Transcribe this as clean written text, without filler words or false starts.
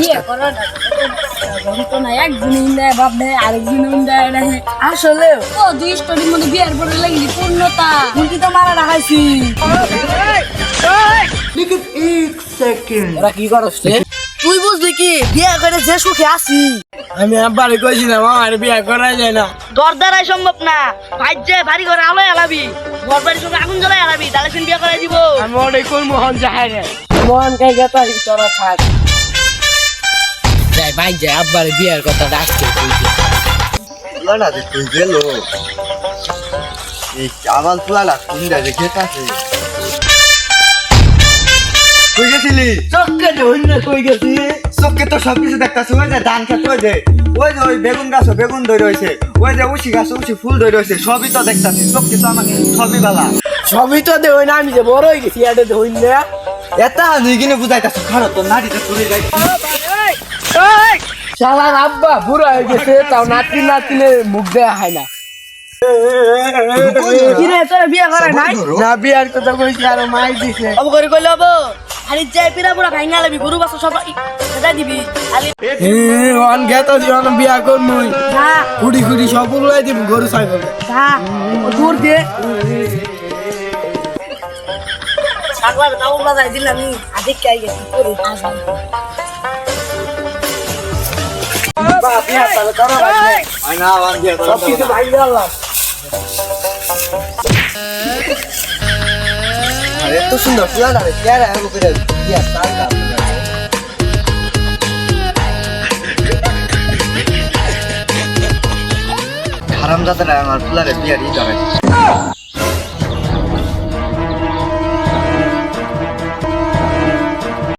বিয়ে করাটা যন্ত্রণা, একজনই দেয় বাপ দেয়, আরেকজনই দেয় দেয়। আসলে ও দুই স্টোরির মধ্যে বিয়ের পরে লাগলি পূর্ণতা মুরগি তো মারা রাখাইছি। ওরা কি করছ রে? তুই বুঝলি কি বিয়ে করে যে সুখে আছি। আমি আব্বারে কইছিলাম আমার বিয়ে করা যায় না। তোর দ্বারাই সম্ভব না। ভাই যে বাড়ি ঘরে আলো এলাবি, ঘর বাড়ির সঙ্গে আগুন জ্বালাই এলাবি, তাহলে সে বিয়ে করে দিব। আমি ওটাই কোন মোহন যাই রে মোহন কে গেতা তোরা থাক যাই ভাই যাই আব্বারে বিয়ের কথা ডাকতে পুলাটা যে কই গেল এই আমার পুলাটা কোন জায়গায় গেতাছে কই গেছিলি চক্কে যে হইনা কই গেছি চোখে তো সবকিছু দেখতাছি ওই যে ধান খেত ওই যে ওই বেগুন গাছ বেগুন ধরে রয়েছে ওই যে উচি গাছ উচি ফুল ধরে রয়েছে সবই তো দেখতাছি চোখে তো আমার সবই বালা সবই তো দে হইনা আমি যে বড় হয়ে গেছি এটা দে হইন না এটা নিয়ে কিনে বুঝাইতাছি খারাপ তো নাড়িতে চলে যাই শালার আব্বা বুড়া হয়ে গেছে তাও নাতি নাতিনে মুখ দেয়া হয় না কিরে তোর বিয়ে করে নাই? না বিয়ার কথা কইছি আর মাই দিছে অব করে কইলে হবো। খালি যাই পিরা পুরা ভাঙা লাবি, গরু বাচ্চা সব সেটাই দিবি। খালি অন গেতা দিওন বিয়া করমুই যা কুড়ি কুড়ি সব উলাই দিব গরু ছাগল যা দূর দে। ছাগলার তাও বাজাই দিলাম আমি আজকে কে গেছি করে আসবি। বা বিয়া তাহলে করা ভাই না বান দিয়া সব কিছু ভাই আল্লাহ আরে এত সুন্দর পুলাটা রে কে রে আমি করে দিয়া তালটা হারামজাদারা আমার পুলারে বিয়া দিয়ে